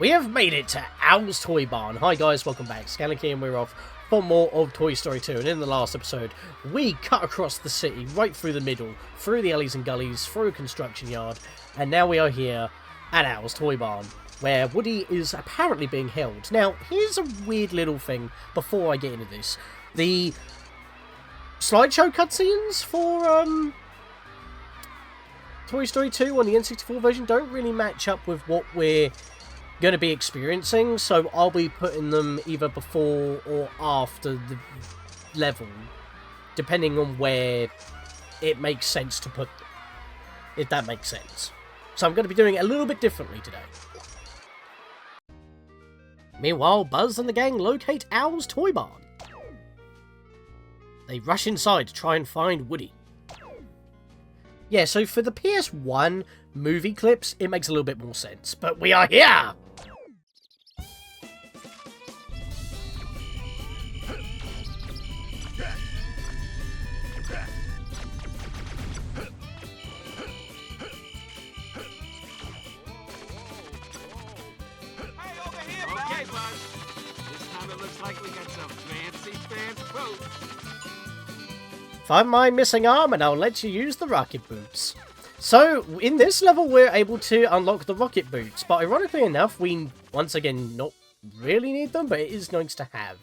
We have made it to Owl's Toy Barn. Hi guys, welcome back. Scatlink here, and we're off for more of Toy Story 2. And in the last episode, we cut across the city, right through the middle, through the alleys and gullies, through a construction yard, and now we are here at Owl's Toy Barn, where Woody is apparently being held. Now, here's a weird little thing before I get into this. The slideshow cutscenes for Toy Story 2 on the N64 version don't really match up with what we're going to be experiencing, so I'll be putting them either before or after the level, depending on where it makes sense to put them, if that makes sense. So I'm going to be doing it a little bit differently today. Meanwhile, Buzz and the gang locate Owl's Toy Barn. They rush inside to try and find Woody. Yeah, so for the PS1 movie clips, it makes a little bit more sense. But we are here! Okay, Buzz. This time it looks like we got some fancy boots. Find my missing arm and I'll let you use the rocket boots. So, in this level we're able to unlock the rocket boots, but ironically enough, we, once again, not really need them, but it is nice to have.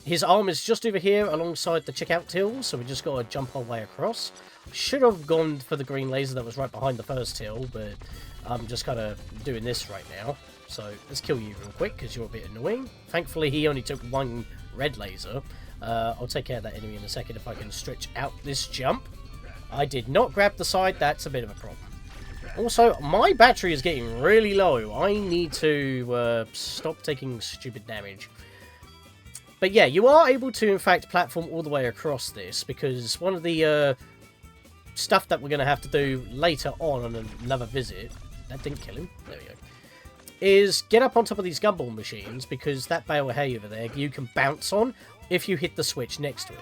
His arm is just over here alongside the checkout till, so we just got to jump our way across. Should have gone for the green laser that was right behind the first till, but I'm just kind of doing this right now. So, let's kill you real quick, because you're a bit annoying. Thankfully, he only took one red laser. I'll take care of that enemy in a second if I can stretch out this jump. I did not grab the side, that's a bit of a problem. Also, my battery is getting really low. I need to stop taking stupid damage. But yeah, you are able to, in fact, platform all the way across this, because one of the stuff that we're going to have to do later on another visit, that didn't kill him, there we go, is get up on top of these gumball machines, because that bale of hay over there you can bounce on if you hit the switch next to it.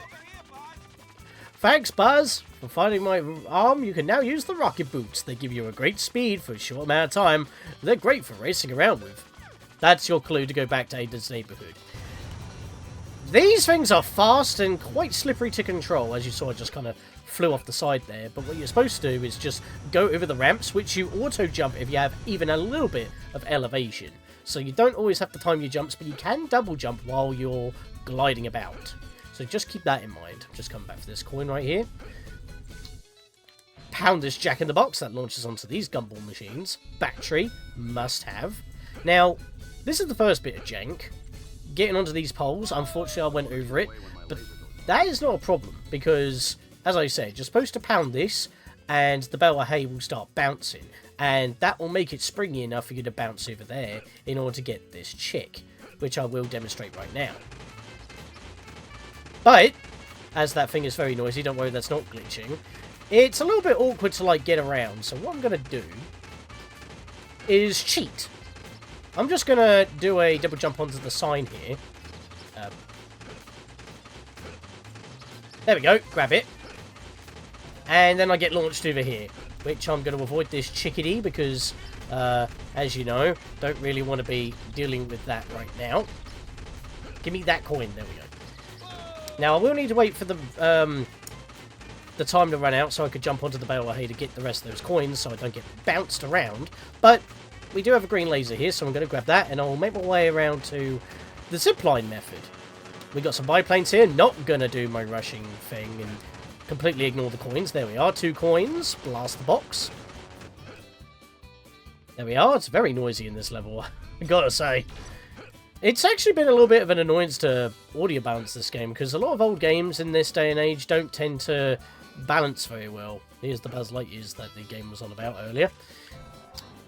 Thanks, Buzz! For finding my arm, you can now use the rocket boots. They give you a great speed for a short amount of time. They're great for racing around with. That's your clue to go back to Aiden's neighborhood. These things are fast and quite slippery to control, as you saw I just kind of flew off the side there. But what you're supposed to do is just go over the ramps, which you auto-jump if you have even a little bit of elevation. So you don't always have to time your jumps, but you can double jump while you're gliding about. So just keep that in mind. Just come back for this coin right here. Pound this jack-in-the-box that launches onto these gumball machines. Battery, must have. Now, this is the first bit of jank. Getting onto these poles, unfortunately I went over it, but that is not a problem, because, as I said, you're supposed to pound this, and the bale of hay will start bouncing, and that will make it springy enough for you to bounce over there in order to get this chick, which I will demonstrate right now. But, as that thing is very noisy, don't worry, that's not glitching. It's a little bit awkward to, like, get around, so what I'm going to do is cheat. I'm just going to do a double jump onto the sign here. There we go, grab it. And then I get launched over here, which I'm going to avoid this chickadee because, as you know, don't really want to be dealing with that right now. Give me that coin, there we go. Now, I will need to wait for the time to run out so I could jump onto the bale of hay to get the rest of those coins so I don't get bounced around. But we do have a green laser here, so I'm going to grab that and I'll make my way around to the zipline method. We got some biplanes here, not going to do my rushing thing and completely ignore the coins. There we are, 2 coins, blast the box. There we are, it's very noisy in this level, I gotta say. It's actually been a little bit of an annoyance to audio balance this game, because a lot of old games in this day and age don't tend to balance very well. Here's the Buzz Lightyears that the game was on about earlier.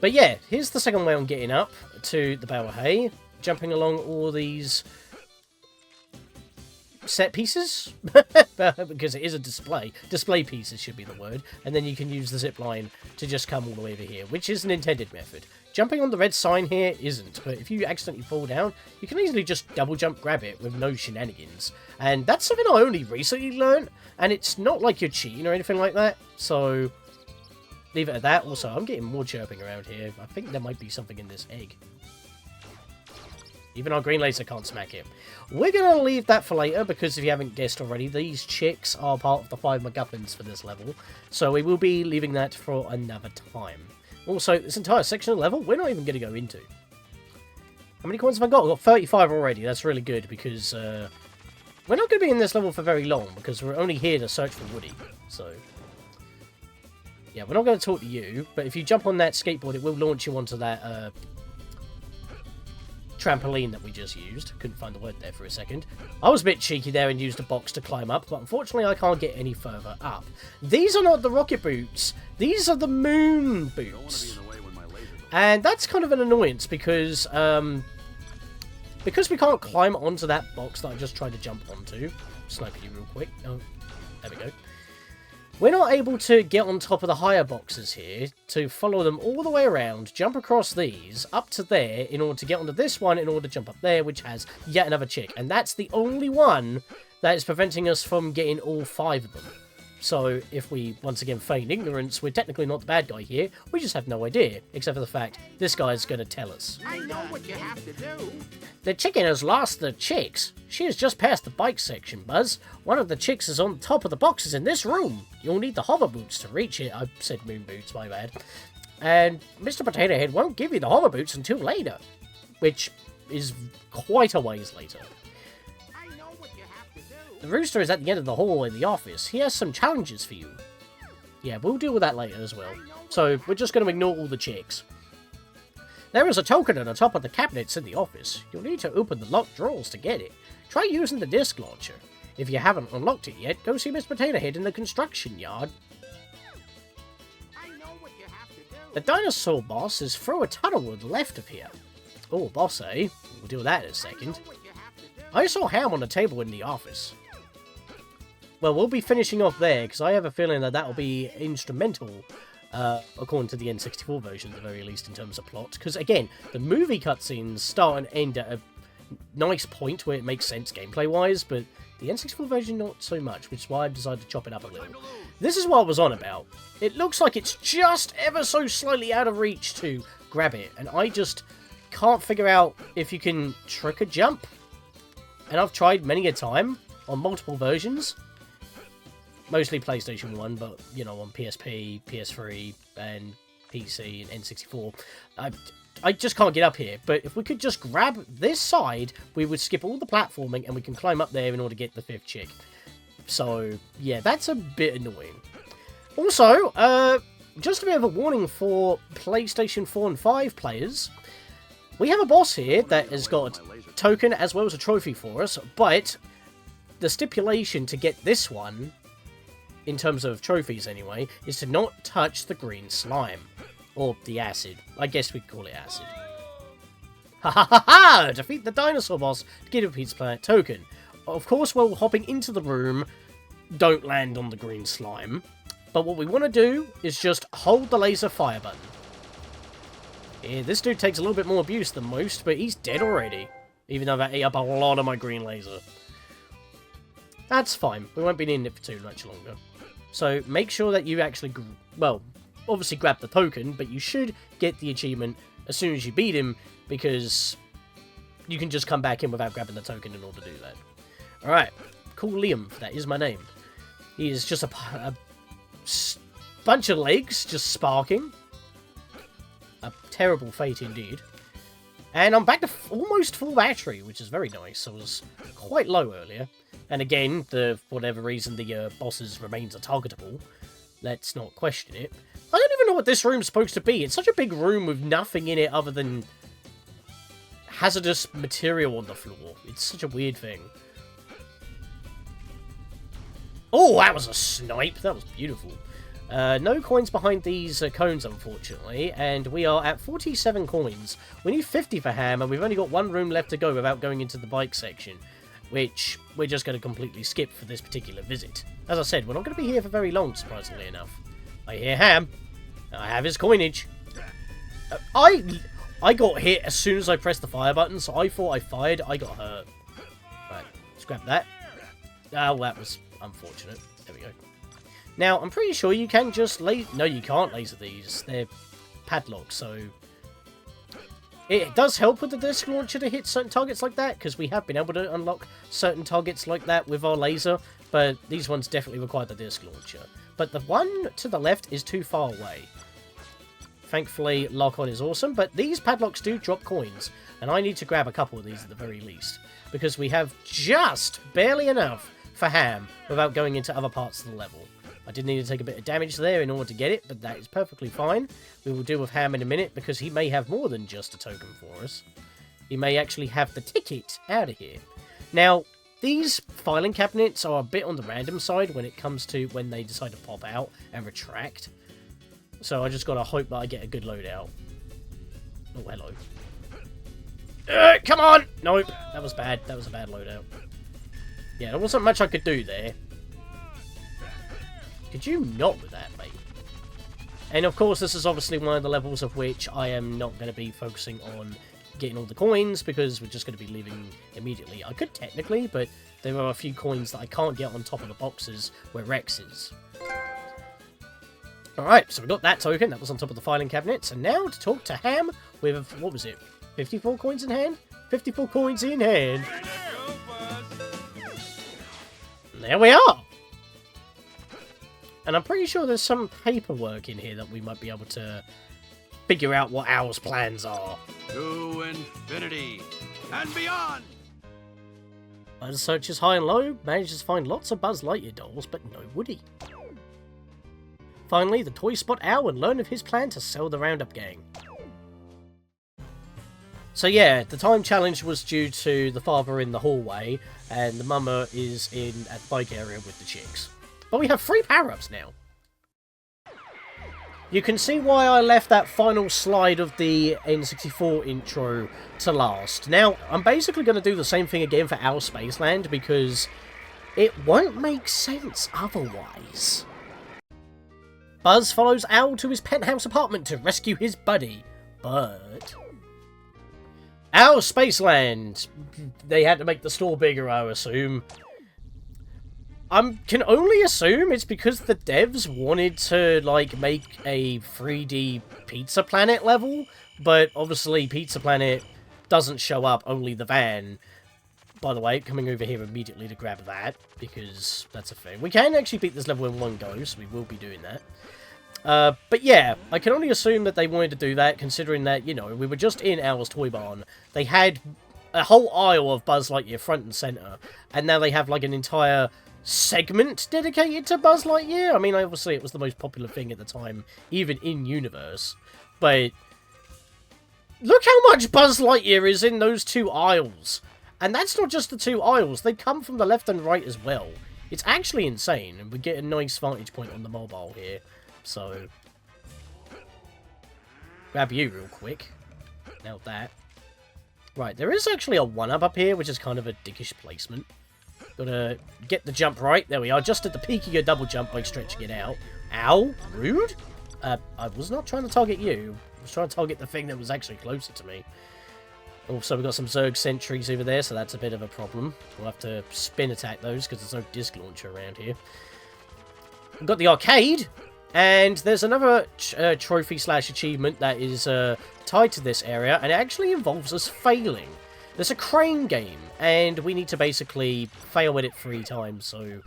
But yeah, here's the second way I'm getting up to the bale of hay, jumping along all these set pieces, because it is a display. Display pieces should be the word. And then you can use the zip line to just come all the way over here, which is an intended method. Jumping on the red sign here isn't, but if you accidentally fall down, you can easily just double jump grab it with no shenanigans. And that's something I only recently learned, and it's not like you're cheating or anything like that, so leave it at that. Also, I'm getting more chirping around here. I think there might be something in this egg. Even our green laser can't smack it. We're going to leave that for later, because if you haven't guessed already, these chicks are part of the 5 MacGuffins for this level. So we will be leaving that for another time. Also, this entire section of the level, we're not even going to go into. How many coins have I got? I've got 35 already. That's really good, because we're not going to be in this level for very long, because we're only here to search for Woody. So, yeah, we're not going to talk to you, but if you jump on that skateboard, it will launch you onto that trampoline that we just used. Couldn't find the word there for a second. I was a bit cheeky there and used a box to climb up, but unfortunately I can't get any further up. These are not the rocket boots. These are the moon boots. And that's kind of an annoyance because we can't climb onto that box that I just tried to jump onto. Snipe you real quick. Oh, there we go. We're not able to get on top of the higher boxes here to follow them all the way around, jump across these, up to there, in order to get onto this one, in order to jump up there, which has yet another chick. And that's the only one that is preventing us from getting all 5 of them. So, if we, once again, feign ignorance, we're technically not the bad guy here. We just have no idea, except for the fact this guy's going to tell us. I know what you have to do. The chicken has lost the chicks. She has just passed the bike section, Buzz. One of the chicks is on top of the boxes in this room. You'll need the hover boots to reach it. I said moon boots, my bad. And Mr. Potato Head won't give you the hover boots until later. Which is quite a ways later. The rooster is at the end of the hall in the office. He has some challenges for you. Yeah, we'll deal with that later as well. So, we're just going to ignore all the chicks. There is a token on the top of the cabinets in the office. You'll need to open the locked drawers to get it. Try using the disc launcher. If you haven't unlocked it yet, go see Miss Potato Head in the construction yard. The dinosaur boss is through a tunnel to the left of here. Oh, boss, eh? We'll deal with that in a second. I saw Ham on the table in the office. Well, we'll be finishing off there, because I have a feeling that will be instrumental, according to the N64 version, at the very least, in terms of plot. Because, again, the movie cutscenes start and end at a nice point where it makes sense gameplay-wise, but the N64 version, not so much, which is why I decided to chop it up a little. This is what I was on about. It looks like it's just ever so slightly out of reach to grab it, and I just can't figure out if you can trick a jump. And I've tried many a time on multiple versions. Mostly PlayStation 1, but, you know, on PSP, PS3, and PC, and N64. I just can't get up here. But if we could just grab this side, we would skip all the platforming, and we can climb up there in order to get the 5th chick. So, yeah, that's a bit annoying. Also, just a bit of a warning for PlayStation 4 and 5 players. We have a boss here that has got a token as well as a trophy for us, but the stipulation to get this one, in terms of trophies anyway, is to not touch the green slime. Or the acid. I guess we'd call it acid. Ha ha ha ha! Defeat the dinosaur boss to get a Pizza Planet token. Of course, while hopping into the room, don't land on the green slime. But what we want to do is just hold the laser fire button. Yeah, this dude takes a little bit more abuse than most, but he's dead already. Even though that ate up a lot of my green laser. That's fine. We won't be in it for too much longer. So make sure that you actually, well, obviously grab the token, but you should get the achievement as soon as you beat him, because you can just come back in without grabbing the token in order to do that. Alright, call Liam, that is my name. He is just a bunch of legs just sparking. A terrible fate indeed. And I'm back to almost full battery, which is very nice. I was quite low earlier. And again, for whatever reason, the bosses remains untargetable. Let's not question it. I don't even know what this room's supposed to be. It's such a big room with nothing in it other than hazardous material on the floor. It's such a weird thing. Oh, that was a snipe. That was beautiful. No coins behind these cones, unfortunately, and we are at 47 coins. We need 50 for Ham, and we've only got one room left to go without going into the bike section, which we're just going to completely skip for this particular visit. As I said, we're not going to be here for very long, surprisingly enough. I hear Ham. I have his coinage. I got hit as soon as I pressed the fire button, so I thought I fired. I got hurt. Right, let's grab that. Oh, that was unfortunate. There we go. Now, I'm pretty sure you can just no, you can't laser these. They're padlocked, so It does help with the disc launcher to hit certain targets like that, because we have been able to unlock certain targets like that with our laser, but these ones definitely require the disc launcher. But the one to the left is too far away. Thankfully, lock-on is awesome, but these padlocks do drop coins, and I need to grab a couple of these at the very least, because we have just barely enough for Ham without going into other parts of the level. I did need to take a bit of damage there in order to get it, but that is perfectly fine. We will deal with Ham in a minute, because he may have more than just a token for us. He may actually have the ticket out of here. Now, these filing cabinets are a bit on the random side when it comes to when they decide to pop out and retract. So I just gotta hope that I get a good loadout. Oh, hello. Come on! Nope, that was bad. That was a bad loadout. Yeah, there wasn't much I could do there. Could you not with that, mate? And of course, this is obviously one of the levels of which I am not going to be focusing on getting all the coins, because we're just going to be leaving immediately. I could technically, but there are a few coins that I can't get on top of the boxes where Rex is. Alright, so we got that token, that was on top of the filing cabinets, and now to talk to Ham with, what was it, 54 coins in hand? 54 coins in hand! There we are! And I'm pretty sure there's some paperwork in here that we might be able to figure out what Owl's plans are. To infinity and beyond! Buzz searches high and low, manages to find lots of Buzz Lightyear dolls, but no Woody. Finally, the toys spot Owl and learn of his plan to sell the Roundup gang. So yeah, the time challenge was due to the father in the hallway, and the mama is at the bike area with the chicks. But we have 3 power-ups now. You can see why I left that final slide of the N64 intro to last. Now, I'm basically going to do the same thing again for Owl Spaceland, because it won't make sense otherwise. Buzz follows Owl to his penthouse apartment to rescue his buddy, but Owl Spaceland! They had to make the store bigger, I assume. I can only assume it's because the devs wanted to, like, make a 3D Pizza Planet level, but obviously Pizza Planet doesn't show up, only the van. By the way, coming over here immediately to grab that, because that's a thing. We can actually beat this level in one go, so we will be doing that. But yeah, I can only assume that they wanted to do that, considering that, you know, we were just in Owl's Toy Barn. They had a whole aisle of Buzz Lightyear front and center, and now they have, like, an entire segment dedicated to Buzz Lightyear. I mean, obviously it was the most popular thing at the time, even in-universe. But look how much Buzz Lightyear is in those 2 aisles. And that's not just the 2 aisles, they come from the left and right as well. It's actually insane, and we get a nice vantage point on the mobile here. So, grab you real quick. Now that. Right, there is actually a 1-up up here, which is kind of a dickish placement. Gotta get the jump right. There we are, just at the peak of your double jump by stretching it out. Ow, rude? I was not trying to target you. I was trying to target the thing that was actually closer to me. Also, we've got some Zerg sentries over there, so that's a bit of a problem. We'll have to spin attack those, because there's no disc launcher around here. We've got the arcade, and there's another trophy slash achievement that is tied to this area, and it actually involves us failing. There's a crane game, and we need to basically fail at it 3 times, so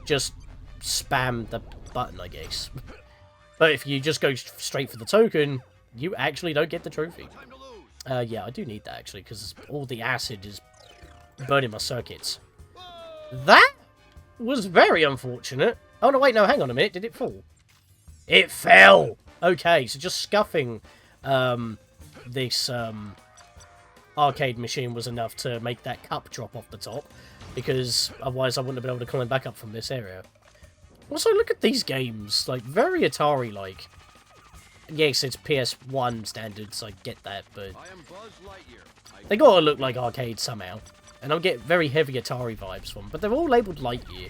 just spam the button, I guess. But if you just go straight for the token, you actually don't get the trophy. Yeah, I do need that, actually, because all the acid is burning my circuits. That was very unfortunate. Oh, no, wait, no, hang on a minute. Did it fall? It fell! Okay, so just scuffing this arcade machine was enough to make that cup drop off the top, because otherwise I wouldn't have been able to climb back up from this area. Also, look at these games. Like, very Atari-like. Yes, it's PS1 standards, so I get that, but they gotta look like arcades somehow. And I'll get very heavy Atari vibes from them, but they're all labelled Lightyear.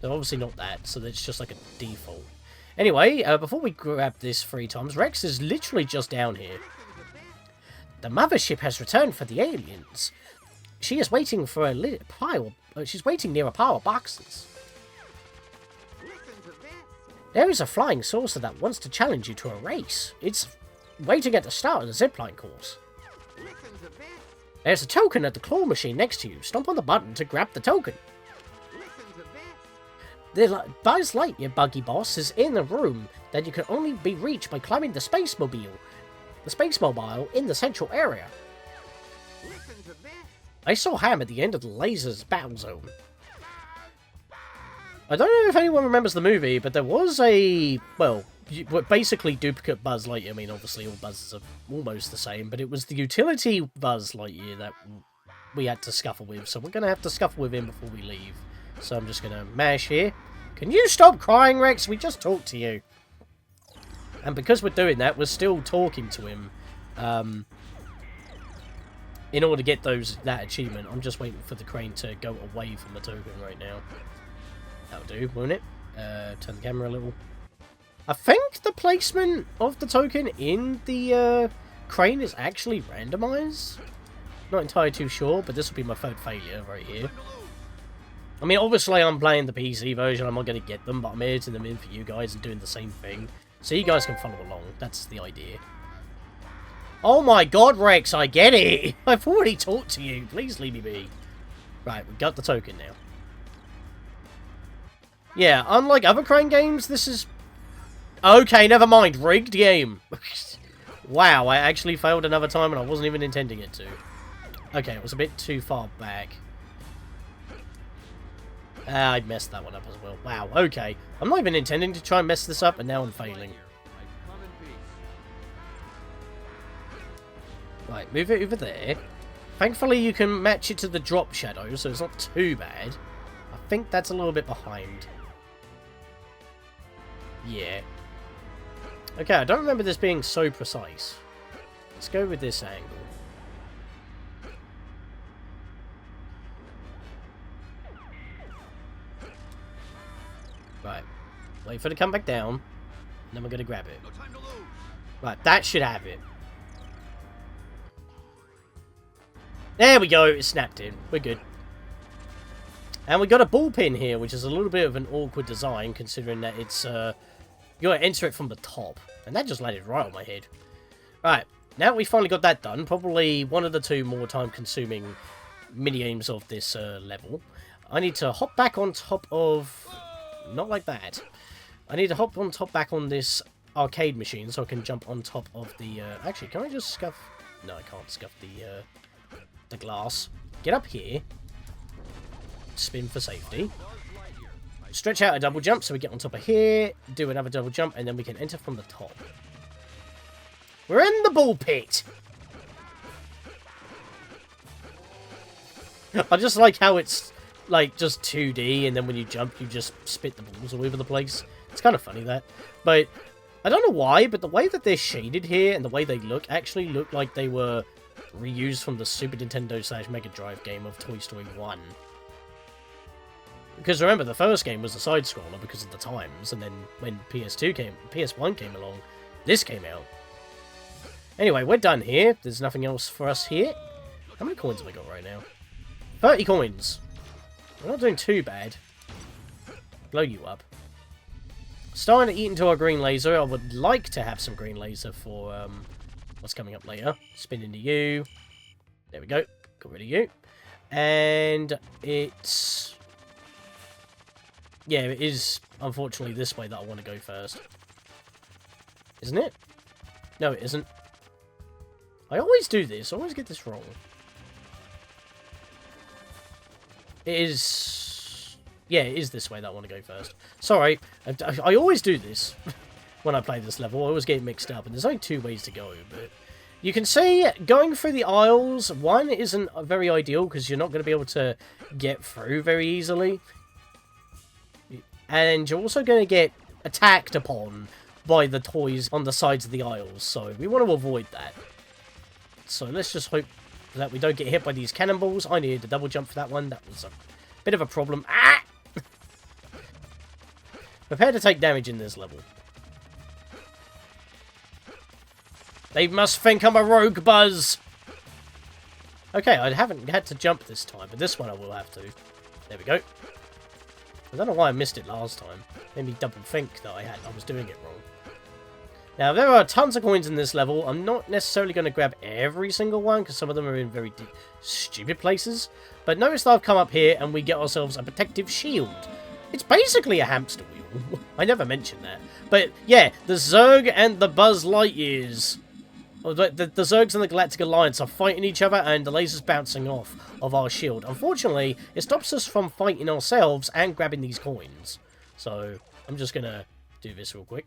They're obviously not that, so it's just like a default. Anyway, before we grab this 3 times, Rex is literally just down here. The mothership has returned for the aliens. She is waiting for a pile. She's waiting near a pile of boxes. There is a flying saucer that wants to challenge you to a race. It's waiting at the start of the zipline course. Listen to this. There's a token at the claw machine next to you. Stomp on the button to grab the token. Listen to this. The Buzz Lightyear Buggy Boss is in a room that you can only be reached by climbing the Space Mobile. The Space Mobile in the central area. Listen to this. I saw Ham at the end of the Lasers Battle Zone. I don't know if anyone remembers the movie, but there was a, well, basically duplicate Buzz Lightyear. I mean, obviously all Buzzes are almost the same, but it was the Utility Buzz Lightyear that we had to scuffle with, so we're going to have to scuffle with him before we leave. So I'm just going to mash here. Can you stop crying, Rex? We just talked to you. And because we're doing that, we're still talking to him. In order to get that achievement, I'm just waiting for the crane to go away from the token right now. That'll do, won't it? Turn the camera a little. I think the placement of the token in the crane is actually randomized. Not entirely too sure, but this will be my third failure right here. I mean, obviously I'm playing the PC version, I'm not going to get them, but I'm editing them in for you guys and doing the same thing. So you guys can follow along, that's the idea. Oh my god, Rex, I get it! I've already talked to you, please leave me be. Right, we got the token now. Yeah, unlike other crane games, this is... Okay, never mind, rigged game. Wow, I actually failed another time and I wasn't even intending it to. Okay, it was a bit too far back. I messed that one up as well. Wow, okay. I'm not even intending to try and mess this up, and now I'm failing. Right, move it over there. Thankfully, you can match it to the drop shadow, so it's not too bad. I think that's a little bit behind. Yeah. Okay, I don't remember this being so precise. Let's go with this angle. Right. Wait for it to come back down. And then we're going to grab it. No time to lose. Right, that should have it. There we go, it snapped in. We're good. And we got a ball pin here, which is a little bit of an awkward design, considering that it's, you gotta enter it from the top. And that just landed right on my head. Right, now that we finally got that done, probably one of the two more time-consuming mini-games of this level, I need to hop back on top of... Not like that. I need to hop on top back on this arcade machine so I can jump on top of the... Actually, can I just scuff... No, I can't scuff the glass. Get up here. Spin for safety. Stretch out a double jump so we get on top of here. Do another double jump and then we can enter from the top. We're in the ball pit! I just like how it's... like, just 2D, and then when you jump, you just spit the balls all over the place. It's kind of funny, that. But, I don't know why, but the way that they're shaded here, and the way they look, actually look like they were reused from the Super Nintendo / Mega Drive game of Toy Story 1. Because remember, the first game was a side-scroller because of the times, and then when PS1 came along, this came out. Anyway, we're done here. There's nothing else for us here. How many coins have I got right now? 30 coins. We're not doing too bad. Blow you up. Starting to eat into our green laser. I would like to have some green laser for what's coming up later. Spin into you. There we go. Got rid of you. And it's... yeah, it is unfortunately this way that I want to go first. Isn't it? No, it isn't. I always do this. I always get this wrong. It is... yeah, it is this way that I want to go first. Sorry, I always do this when I play this level. I always get mixed up, and there's only two ways to go, but... you can see, going through the aisles, one, isn't very ideal, because you're not going to be able to get through very easily. And you're also going to get attacked upon by the toys on the sides of the aisles, so we want to avoid that. So let's just hope that we don't get hit by these cannonballs. I needed a double jump for that one. That was a bit of a problem. Ah! Prepare to take damage in this level. They must think I'm a rogue, Buzz! Okay, I haven't had to jump this time, but this one I will have to. There we go. I don't know why I missed it last time. Made me double think that I was doing it wrong. Now, there are tons of coins in this level. I'm not necessarily going to grab every single one, because some of them are in very stupid places. But notice that I've come up here, and we get ourselves a protective shield. It's basically a hamster wheel. I never mentioned that. But, yeah, the Zerg and the Buzz Lightyears. The Zergs and the Galactic Alliance are fighting each other, and the laser's bouncing off of our shield. Unfortunately, it stops us from fighting ourselves and grabbing these coins. So, I'm just going to do this real quick.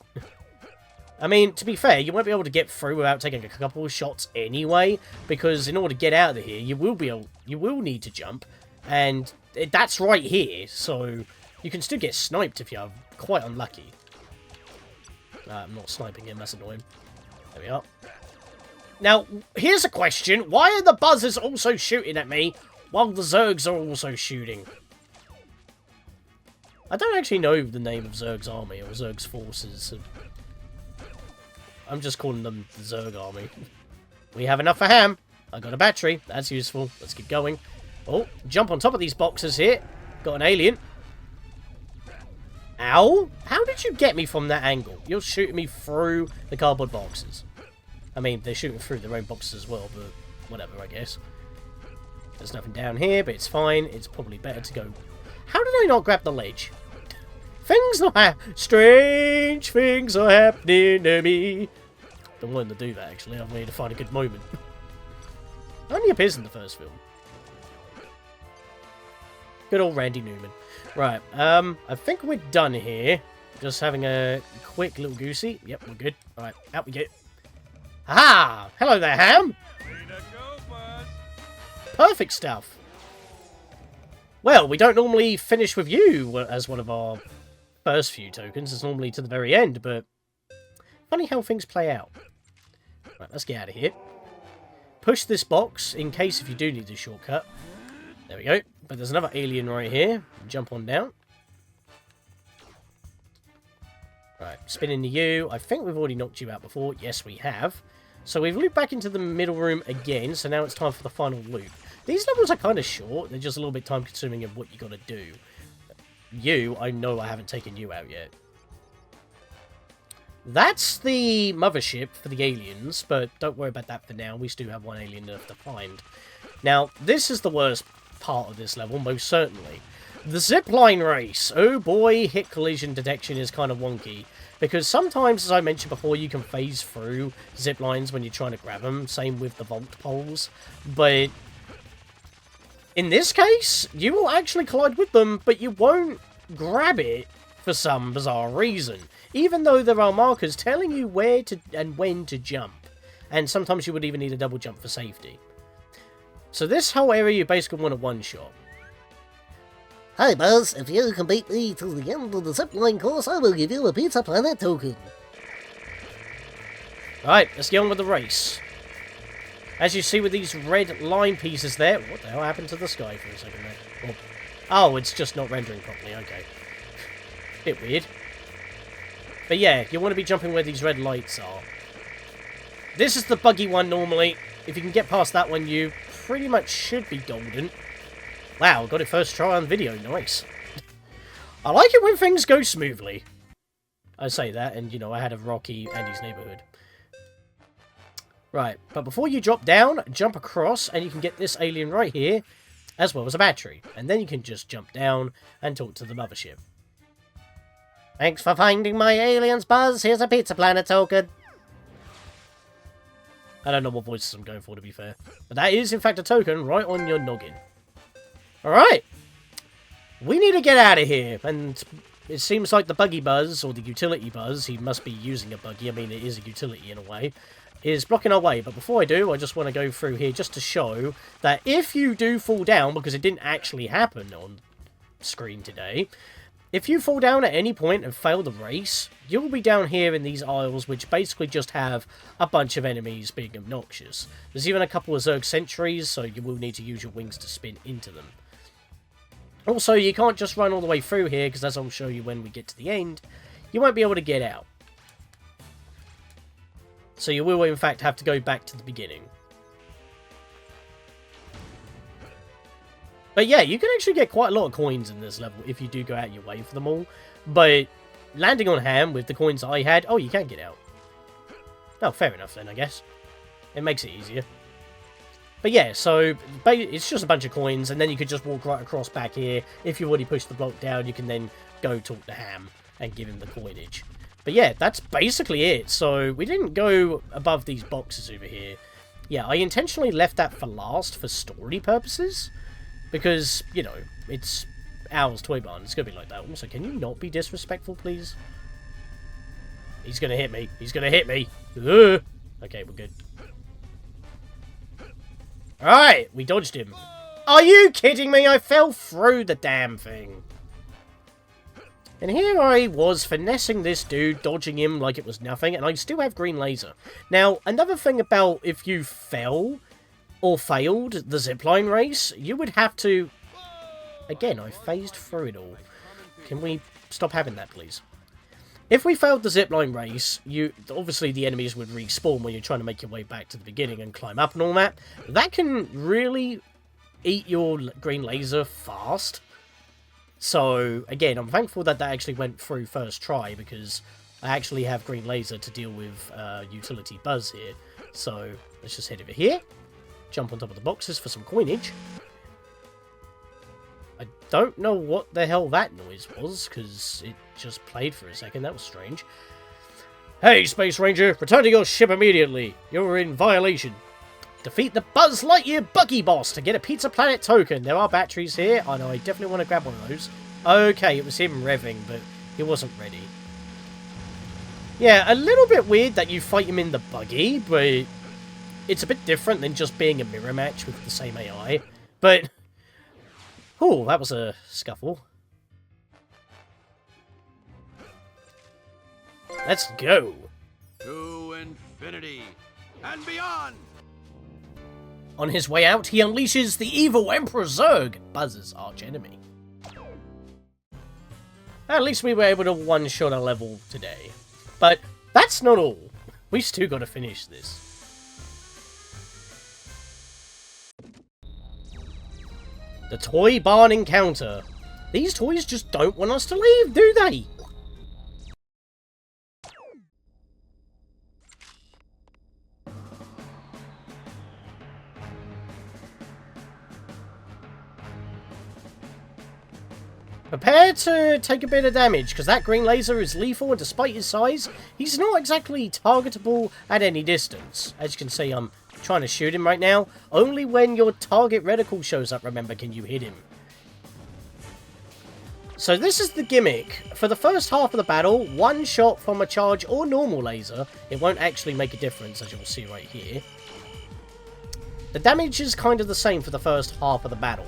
I mean, to be fair, you won't be able to get through without taking a couple of shots anyway, because in order to get out of here, you will need to jump, and that's right here, so you can still get sniped if you're quite unlucky. I'm not sniping him, that's annoying. There we are. Now, here's a question. Why are the buzzers also shooting at me while the Zergs are also shooting? I don't actually know the name of Zerg's army or Zerg's forces. I'm just calling them the Zerg army. We have enough for ham. I got a battery. That's useful. Let's keep going. Oh, jump on top of these boxes here. Got an alien. Ow! How did you get me from that angle? You're shooting me through the cardboard boxes. I mean, they're shooting through their own boxes as well, but whatever, I guess. There's nothing down here, but it's fine. It's probably better to go... How did I not grab the ledge? Strange things are happening to me. Don't want to do that, actually. I need to find a good moment. Only appears in the first film. Good old Randy Newman. Right, I think we're done here. Just having a quick little goosey. Yep, we're good. Alright, out we get. Ha! Hello there, Ham! Way to go, Buzz. Perfect stuff. Well, we don't normally finish with you as one of our first few tokens. It's normally to the very end, but funny how things play out. Right, let's get out of here. Push this box in case if you do need a shortcut. There we go. But there's another alien right here. Jump on down. Right, spin into you. I think we've already knocked you out before. Yes, we have. So we've looped back into the middle room again, so now it's time for the final loop. These levels are kind of short. They're just a little bit time-consuming of what you got to do. You, I know I haven't taken you out yet. That's the mothership for the aliens, but don't worry about that for now. We still have one alien left to find. Now, this is the worst part of this level, most certainly. The zipline race. Oh boy, hit collision detection is kind of wonky. Because sometimes, as I mentioned before, you can phase through ziplines when you're trying to grab them. Same with the vault poles. But in this case, you will actually collide with them, but you won't grab it for some bizarre reason. Even though there are markers telling you where to and when to jump. And sometimes you would even need a double jump for safety. So this whole area you basically want a one-shot. Hi Buzz, if you can beat me to the end of the zipline course, I will give you a Pizza Planet token. Alright, let's get on with the race. As you see with these red line pieces there... What the hell happened to the sky for a second there? Oh, it's just not rendering properly, okay. Bit weird. But yeah, you want to be jumping where these red lights are. This is the buggy one normally. If you can get past that one, you pretty much should be golden. Wow, got it first try on video, nice. I like it when things go smoothly. I say that, and you know, I had a rocky Andy's Neighborhood. Right, but before you drop down, jump across, and you can get this alien right here, as well as a battery. And then you can just jump down and talk to the mothership. Thanks for finding my aliens, Buzz. Here's a Pizza Planet token. I don't know what voices I'm going for, to be fair. But that is, in fact, a token right on your noggin. Alright. We need to get out of here. And it seems like the Buggy Buzz, or the Utility Buzz, he must be using a buggy, I mean, it is a utility in a way, is blocking our way. But before I do, I just want to go through here just to show that if you do fall down, because it didn't actually happen on screen today, if you fall down at any point and fail the race, you'll be down here in these aisles, which basically just have a bunch of enemies being obnoxious. There's even a couple of Zerg sentries, so you will need to use your wings to spin into them. Also, you can't just run all the way through here, because as I'll show you when we get to the end, you won't be able to get out. So you will, in fact, have to go back to the beginning. But yeah, you can actually get quite a lot of coins in this level if you do go out your way for them all. But landing on Ham with the coins I had, oh, you can get out. Oh, fair enough then, I guess. It makes it easier. But yeah, so it's just a bunch of coins, and then you could just walk right across back here. If you've already pushed the block down, you can then go talk to Ham and give him the coinage. But yeah, that's basically it. So we didn't go above these boxes over here. Yeah, I intentionally left that for last for story purposes. Because, you know, it's Owl's Toy Barn. It's going to be like that. Also, can you not be disrespectful, please? He's going to hit me. He's going to hit me. Ugh. Okay, we're good. Alright, we dodged him. Are you kidding me? I fell through the damn thing. And here I was finessing this dude, dodging him like it was nothing, and I still have green laser. Now, another thing about if you fell or failed the zipline race, you would have to... Again, I phased through it all. Can we stop having that, please? If we failed the zipline race, obviously the enemies would respawn when you're trying to make your way back to the beginning and climb up and all that. That can really eat your green laser fast. So, again, I'm thankful that that actually went through first try, because I actually have green laser to deal with Utility Buzz here. So, let's just head over here. Jump on top of the boxes for some coinage. I don't know what the hell that noise was, because it just played for a second. That was strange. Hey, Space Ranger! Return to your ship immediately! You're in violation. Defeat the Buzz Lightyear Buggy Boss to get a Pizza Planet token. There are batteries here. I know, I definitely want to grab one of those. Okay, it was him revving, but he wasn't ready. Yeah, a little bit weird that you fight him in the buggy, but it's a bit different than just being a mirror match with the same AI. But... oh, that was a scuffle. Let's go. To infinity and beyond. On his way out, he unleashes the evil Emperor Zurg, Buzz's archenemy. At least we were able to one-shot a level today. But that's not all. We've still got to finish this. The Toy Barn Encounter. These toys just don't want us to leave, do they? Prepare to take a bit of damage, because that green laser is lethal, and despite his size, he's not exactly targetable at any distance. As you can see, I'm trying to shoot him right now. Only when your target reticle shows up, remember, can you hit him. So this is the gimmick. For the first half of the battle, one shot from a charge or normal laser, it won't actually make a difference, as you'll see right here. The damage is kind of the same for the first half of the battle.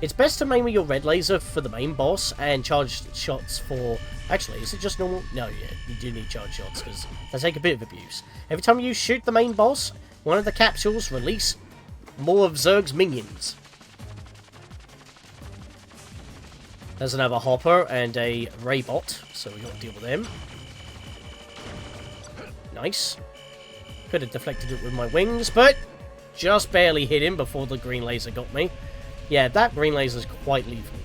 It's best to main with your red laser for the main boss, and charge shots for... actually, is it just normal? No, yeah, you do need charge shots, because they take a bit of abuse. Every time you shoot the main boss, one of the capsules release more of Zurg's minions. There's another Hopper and a Raybot, so we got to deal with them. Nice. Could have deflected it with my wings, but just barely hit him before the green laser got me. Yeah, that green laser is quite lethal.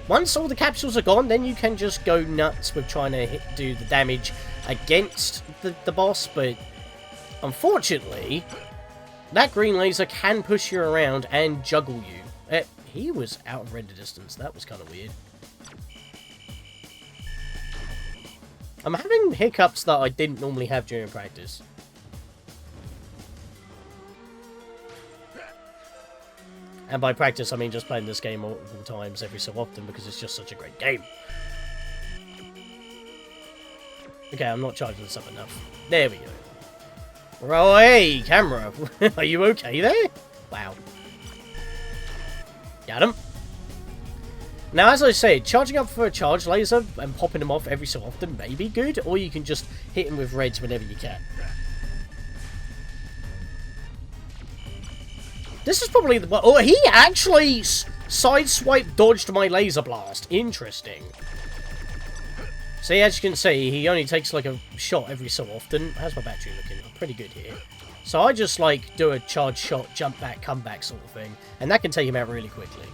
Once all the capsules are gone, then you can just go nuts with trying to do the damage against the boss, but unfortunately, that green laser can push you around and juggle you. He was out of render distance. That was kind of weird. I'm having hiccups that I didn't normally have during practice. And by practice, I mean just playing this game multiple times every so often, because it's just such a great game. Okay, I'm not charging this up enough. There we go. Oh, hey, camera. Are you okay there? Wow. Got him. Now, as I said, charging up for a charge laser and popping them off every so often may be good, or you can just hit him with reds whenever you can. This is probably the... oh, he actually sideswiped dodged my laser blast. Interesting. See, as you can see, he only takes like a shot every so often. How's my battery looking? I'm pretty good here. So I just like do a charge shot, jump back, come back sort of thing. And that can take him out really quickly.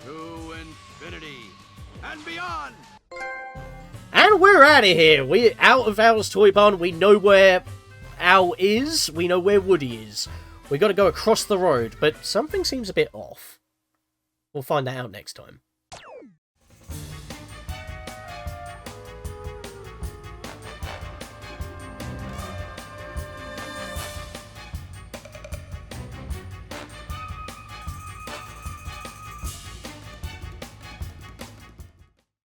To infinity and beyond. And we're out of here. We're out of Owl's Toy Barn. We know where Al is, we know where Woody is. We got to go across the road, but something seems a bit off. We'll find that out next time.